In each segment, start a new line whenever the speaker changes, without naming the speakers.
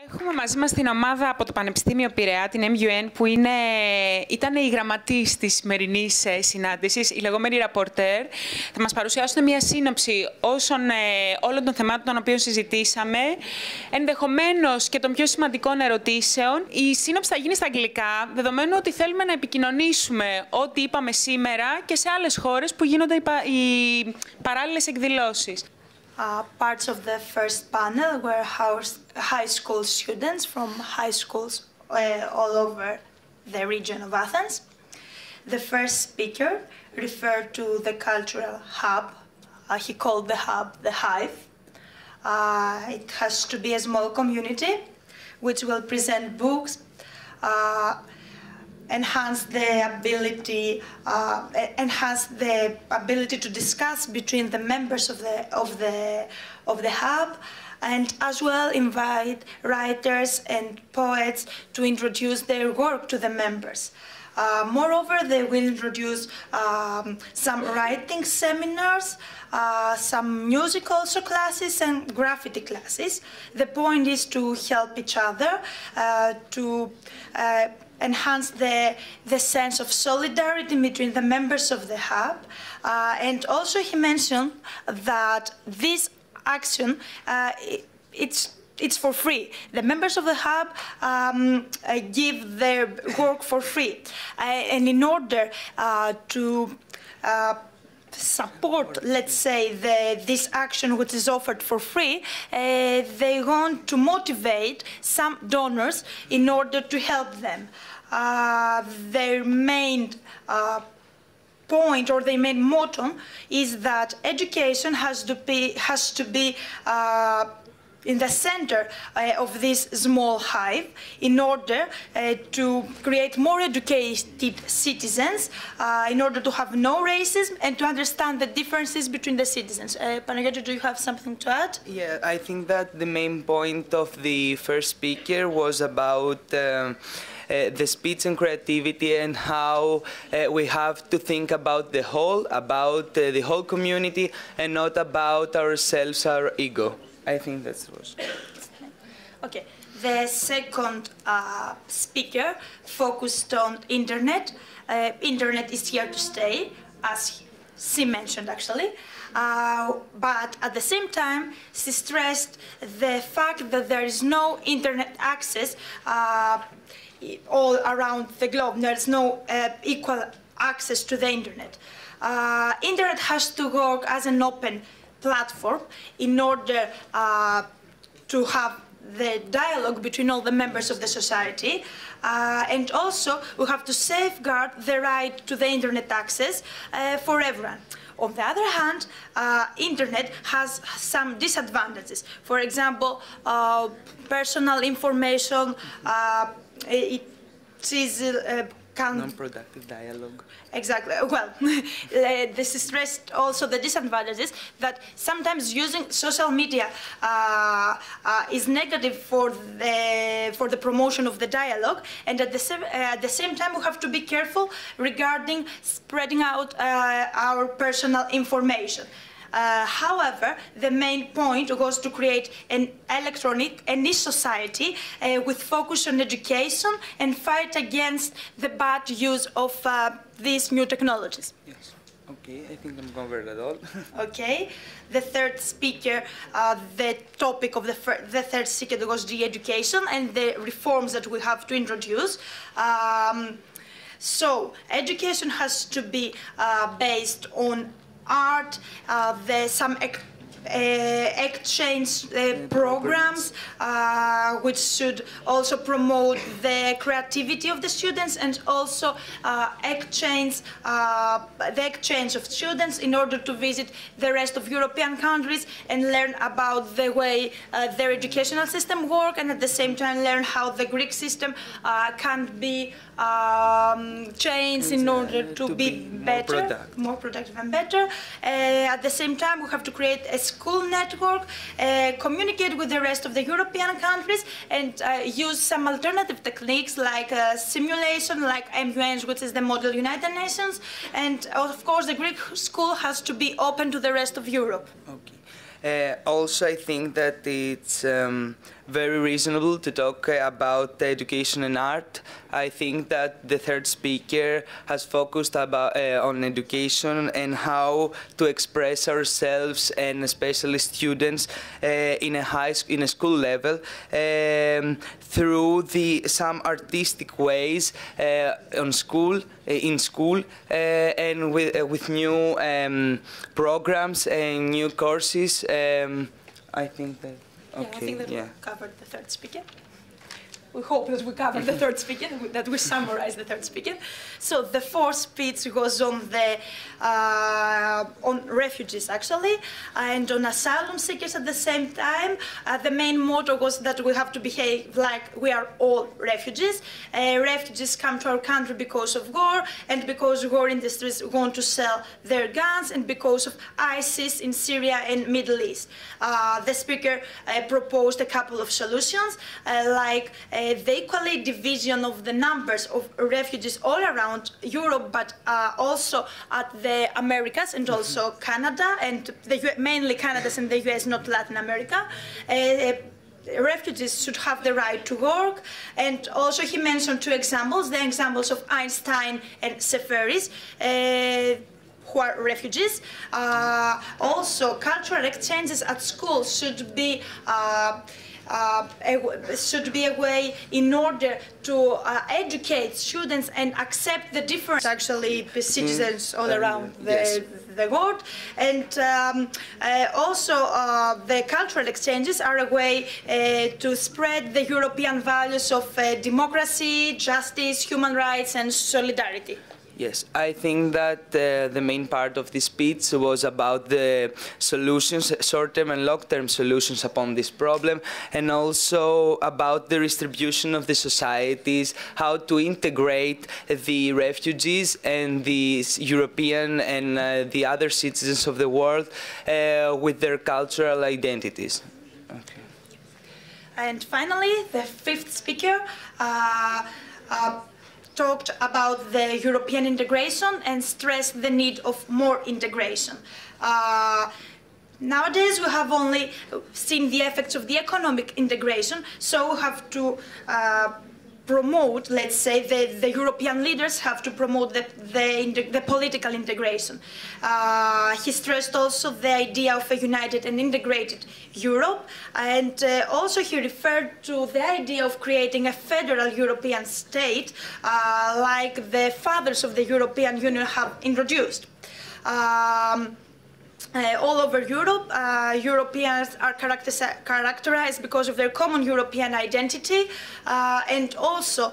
Έχουμε μαζί μας την ομάδα από το Πανεπιστήμιο Πειραιά, την MUN, που ήταν η γραμματής της σημερινής συνάντησης, η λεγόμενη ραπορτέρ. Θα μας παρουσιάσουν μια σύνοψη όλων των θεμάτων των οποίων συζητήσαμε, ενδεχομένως και των πιο σημαντικών ερωτήσεων. Η σύνοψη θα γίνει στα αγγλικά, δεδομένου ότι θέλουμε να επικοινωνήσουμε ό,τι είπαμε σήμερα και σε άλλες χώρες που γίνονται οι παράλληλες εκδηλώσεις.
Parts of the first panel were high school students from high schools all over the region of Athens. The first speaker referred to the cultural hub. He called the hub the Hive. It has to be a small community which will present books, enhance the ability to discuss between the members of the hub, and as well invite writers and poets to introduce their work to the members. Moreover, they will introduce some writing seminars, some music also classes, and graffiti classes. The point is to help each other, to enhance the sense of solidarity between the members of the hub. And also he mentioned that this action, it's for free. The members of the hub give their work for free. And in order to support, let's say, this action which is offered for free, they want to motivate some donors in order to help them. Their main point or their main motto is that education has to be in the center of this small hive in order to create more educated citizens, in order to have no racism and to understand the differences between the citizens. Panagiotis, do you have something to add?
Yeah, I think that the main point of the first speaker was about the speech and creativity and how we have to think about the whole community and not about ourselves, our ego. I think that was.
Okay. The second speaker focused on internet. Internet is here to stay, as she mentioned actually. But at the same time, she stressed the fact that there is no internet access all around the globe. There is no equal access to the internet. Internet has to work as an open platform in order to have the dialogue between all the members of the society, and also we have to safeguard the right to the internet access for everyone. On the other hand, internet has some disadvantages. For example, personal information, it is
non-productive dialogue.
Exactly. Well, this is stressed also the disadvantages that sometimes using social media is negative for the promotion of the dialogue, and at the same time we have to be careful regarding spreading out our personal information. However, the main point was to create an electronic and e-society with focus on education and fight against the bad use of these new technologies.
Yes. Okay, I think I'm covered at all.
Okay. The third speaker, the topic of the third speaker was the education and the reforms that we have to introduce. So, education has to be based on art, some exchange programs which should also promote the creativity of the students, and also the exchange of students in order to visit the rest of European countries and learn about the way their educational system works, and at the same time learn how the Greek system can be changed in order to be better, more productive and better. At the same time, we have to create a school network, communicate with the rest of the European countries, and use some alternative techniques like simulation, like MUNs, which is the Model United Nations, and of course the Greek school has to be open to the rest of Europe.
Okay. Also, I think that it's very reasonable to talk about education and art. I think that the third speaker has focused on education and how to express ourselves, and especially students in a school level, through some artistic ways in school, and with new programs and new courses. I think that. Okay.
Yeah, I think that we covered the third speaker. We hope that we covered the third speaker, that we summarize the third speaker. So the fourth speech was on refugees, actually, and on asylum seekers at the same time. The main motto was that we have to behave like we are all refugees. Refugees come to our country because of war, and because war industries want to sell their guns, and because of ISIS in Syria and Middle East. The speaker proposed a couple of solutions, like the equal division of the numbers of refugees all around Europe, but also at the Americas and also Canada, and mainly Canada and the US, not Latin America. Refugees should have the right to work, and also he mentioned two examples, the examples of Einstein and Seferis, who are refugees. Also, cultural exchanges at school should be a way in order to educate students and accept the different citizens all around the world. And also the cultural exchanges are a way to spread the European values of democracy, justice, human rights and solidarity.
Yes, I think that the main part of this speech was about the solutions, short-term and long-term solutions upon this problem, and also about the distribution of the societies, how to integrate the refugees and the European and the other citizens of the world with their cultural identities. Okay.
And finally, the fifth speaker talked about the European integration and stressed the need of more integration. Nowadays, we have only seen the effects of the economic integration, so we have to promote, let's say, the European leaders have to promote the political integration. He stressed also the idea of a united and integrated Europe, and also he referred to the idea of creating a federal European state, like the fathers of the European Union have introduced. All over Europe, Europeans are characterized because of their common European identity, and also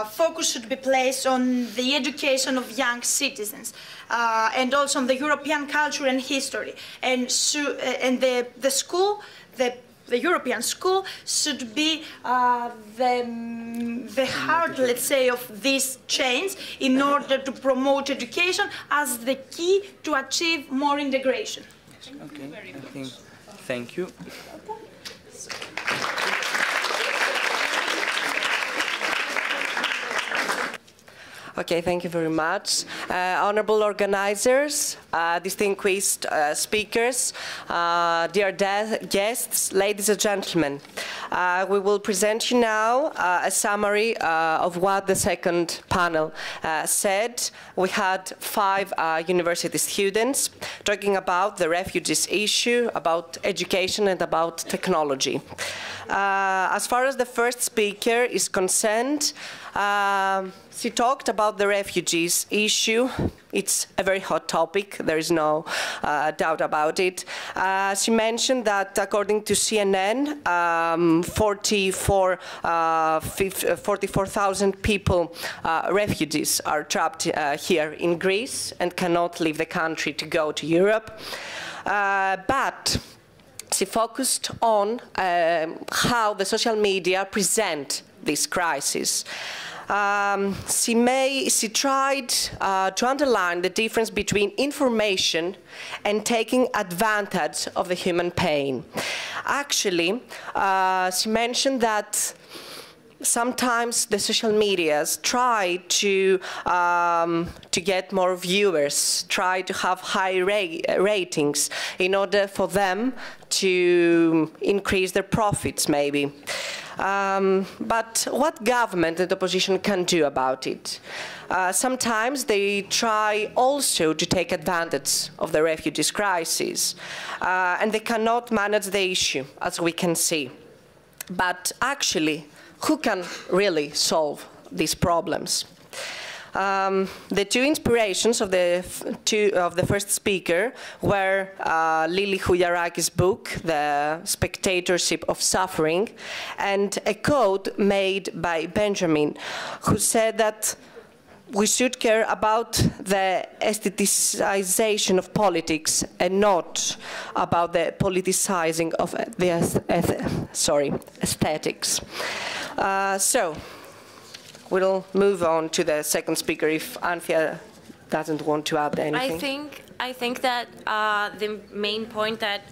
focus should be placed on the education of young citizens, and also on the European culture and history. And the school, the European school should be the heart, let's say, of these chains in order to promote education as the key to achieve more integration.
Okay, thank you.
Okay, thank you very much. Honorable organizers, distinguished speakers, dear guests, ladies and gentlemen, we will present you now a summary of what the second panel said. We had 5 university students talking about the refugees issue, about education and about technology. As far as the first speaker is concerned, she talked about the refugees issue. It's a very hot topic, there is no doubt about it. She mentioned that according to CNN, 44,000 people, refugees, are trapped here in Greece and cannot leave the country to go to Europe. But she focused on how the social media present this crisis. She tried to underline the difference between information and taking advantage of the human pain. Actually, she mentioned that sometimes the social medias try to get more viewers, try to have high ratings in order for them to increase their profits, maybe. But what government and opposition can do about it? Sometimes they try also to take advantage of the refugees crisis, and they cannot manage the issue, as we can see. But actually, who can really solve these problems? The two inspirations of the first speaker were Lili Houliaraki's book, The Spectatorship of Suffering, and a quote made by Benjamin, who said that we should care about the aestheticization of politics and not about the politicizing of the aesthetics. So we'll move on to the second speaker if Anthea doesn't want to add anything.
I think that the main point that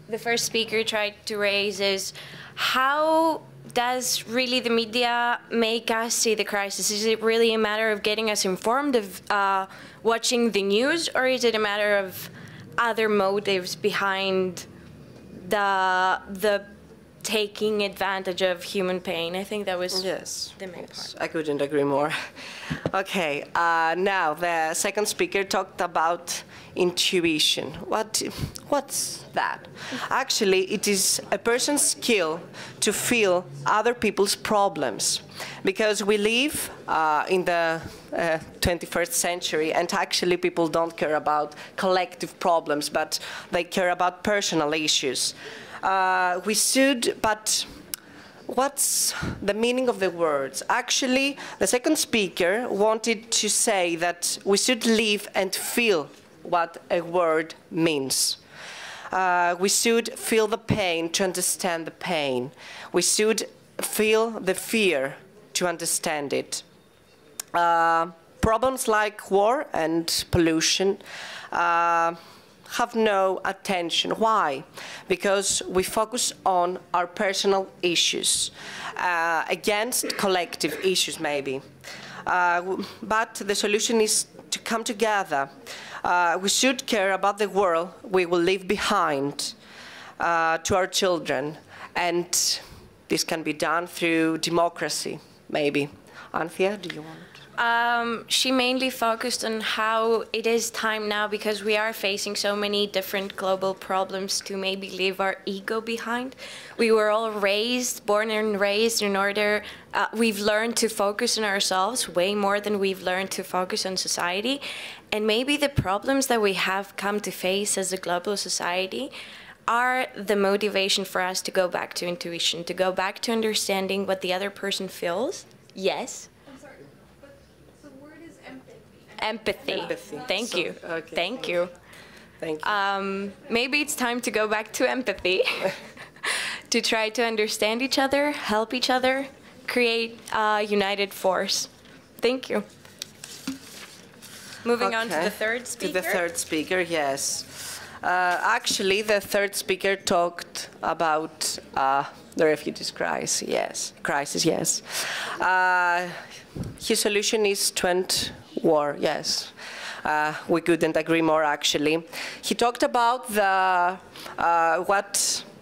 the first speaker tried to raise is how does really the media make us see the crisis? Is it really a matter of getting us informed, of watching the news, or is it a matter of other motives behind the taking advantage of human pain? I think that was the main part.
I couldn't agree more. Okay, now the second speaker talked about intuition. What's that? Actually, it is a person's skill to feel other people's problems, because we live in the 21st century, and actually people don't care about collective problems, but they care about personal issues. We should, but what's the meaning of the words? Actually, the second speaker wanted to say that we should live and feel what a word means. We should feel the pain to understand the pain. We should feel the fear to understand it. Problems like war and pollution have no attention. Why? Because we focus on our personal issues against collective issues, maybe. But the solution is to come together. We should care about the world we will leave behind to our children, and this can be done through democracy, maybe. Anthea, do you want?
She mainly focused on how it is time now, because we are facing so many different global problems, to maybe leave our ego behind. We were all born and raised in order, we've learned to focus on ourselves way more than we've learned to focus on society. And maybe the problems that we have come to face as a global society are the motivation for us to go back to intuition, to go back to understanding what the other person feels. Yes. Empathy. Thank you.
Okay.
Thank you.
Thank you.
Maybe it's time to go back to empathy, to try to understand each other, help each other, create a united force. Thank you. Moving on to the third speaker.
To the third speaker, yes. Actually, the third speaker talked about the refugees crisis. Yes. His solution is to end war. Yes. We couldn't agree more, actually. He talked about the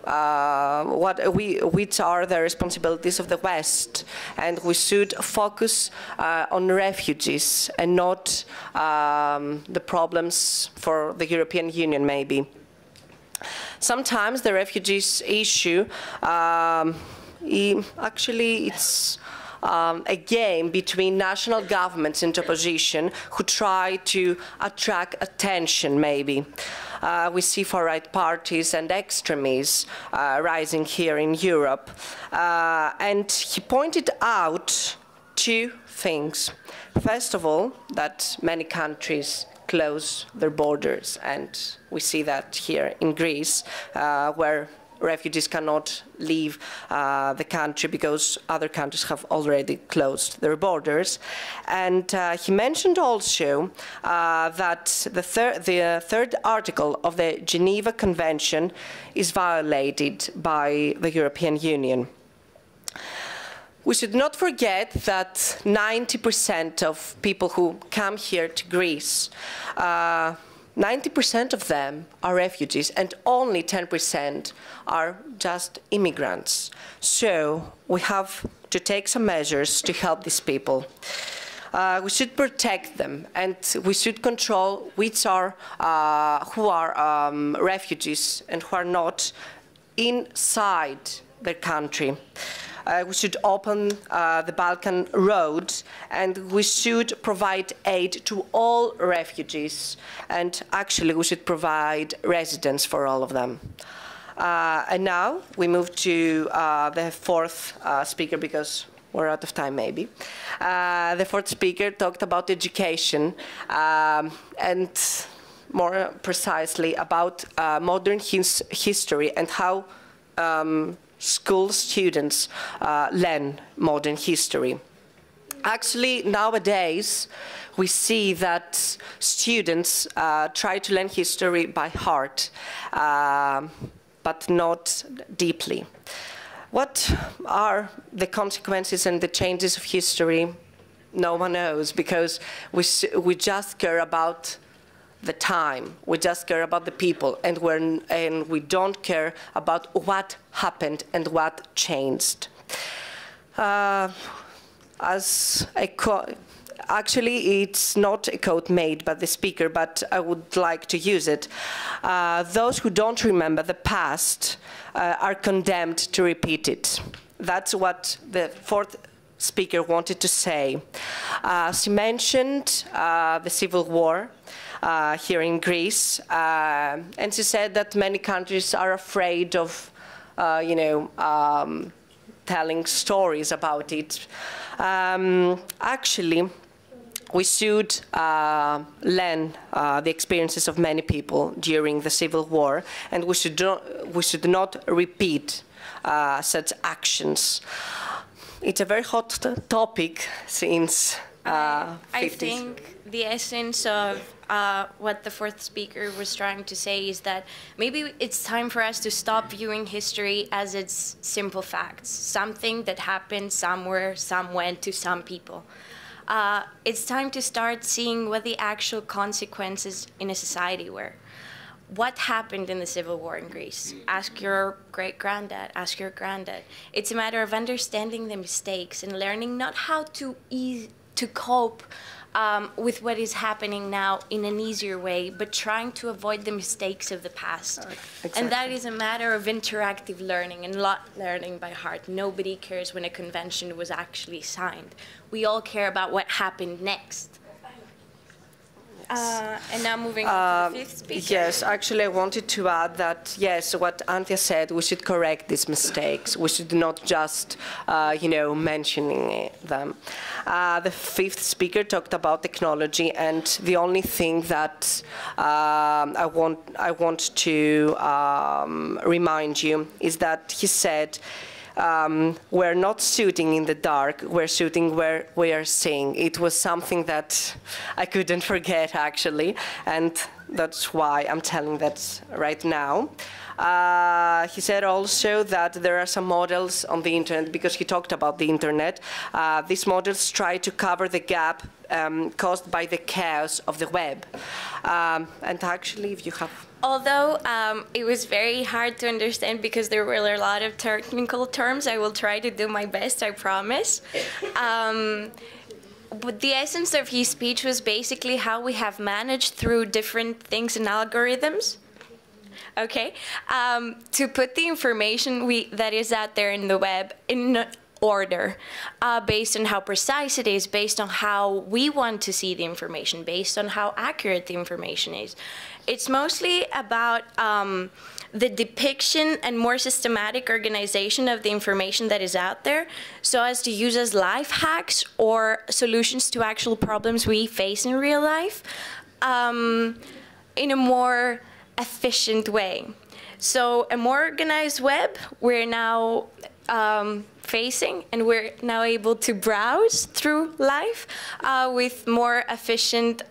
which are the responsibilities of the West, and we should focus on refugees and not the problems for the European Union, maybe. Sometimes the refugees issue, actually it's a game between national governments and opposition who try to attract attention, maybe. We see far-right parties and extremists rising here in Europe. And he pointed out two things. First of all, that many countries close their borders, and we see that here in Greece, where refugees cannot leave the country because other countries have already closed their borders. And he mentioned also that the third article of the Geneva Convention is violated by the European Union. We should not forget that 90% of people who come here to Greece, 90% of them are refugees and only 10% are just immigrants. So we have to take some measures to help these people. We should protect them, and we should control which are, who are refugees and who are not inside their country. We should open the Balkan road, and we should provide aid to all refugees, and actually we should provide residence for all of them. And now we move to the fourth speaker, because we're out of time maybe. The fourth speaker talked about education, and more precisely about modern history and how school students learn modern history. Actually, nowadays, we see that students try to learn history by heart, but not deeply. What are the consequences and the changes of history? No one knows, because we just care about the time. We just care about the people, and we don't care about what happened and what changed. Actually, it's not a quote made by the speaker, but I would like to use it. Those who don't remember the past are condemned to repeat it. That's what the fourth speaker wanted to say. She mentioned the civil war here in Greece, and she said that many countries are afraid of, telling stories about it. Actually, we should learn the experiences of many people during the civil war, and we should not repeat such actions. It's a very hot topic since
I think the essence of what the fourth speaker was trying to say is that maybe it's time for us to stop viewing history as its simple facts, something that happened somewhere, somewhen, to some people. It's time to start seeing what the actual consequences in a society were. What happened in the civil war in Greece? Ask your great-granddad, ask your granddad. It's a matter of understanding the mistakes and learning not how to cope with what is happening now in an easier way, but trying to avoid the mistakes of the past. Exactly. And that is a matter of interactive learning and not learning by heart. Nobody cares when a convention was actually signed. We all care about what happened next. And now moving on to the fifth speaker.
Yes, actually I wanted to add that, yes, what Anthea said, we should correct these mistakes. We should not just, mentioning them. The fifth speaker talked about technology, and the only thing that I want to remind you is that he said, we're not shooting in the dark, we're shooting where we are seeing. It was something that I couldn't forget, actually, and that's why I'm telling that right now. He said also that there are some models on the internet, because he talked about the internet. These models try to cover the gap caused by the chaos of the web. And actually, if you have...
Although it was very hard to understand because there were a lot of technical terms, I will try to do my best, I promise. But the essence of his speech was basically how we have managed through different things and algorithms, okay, to put the information that is out there in the web in order, based on how precise it is, based on how we want to see the information, based on how accurate the information is. It's mostly about the depiction and more systematic organization of the information that is out there, so as to use as life hacks or solutions to actual problems we face in real life in a more efficient way. So a more organized web, we're now facing, and we're now able to browse through life with more efficient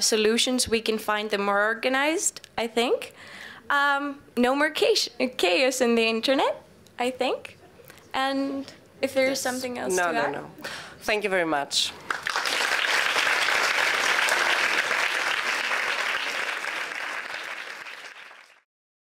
solutions. We can find them more organized, I think. No more chaos in the internet, I think. And if there is something else to add.
No. Thank you very much.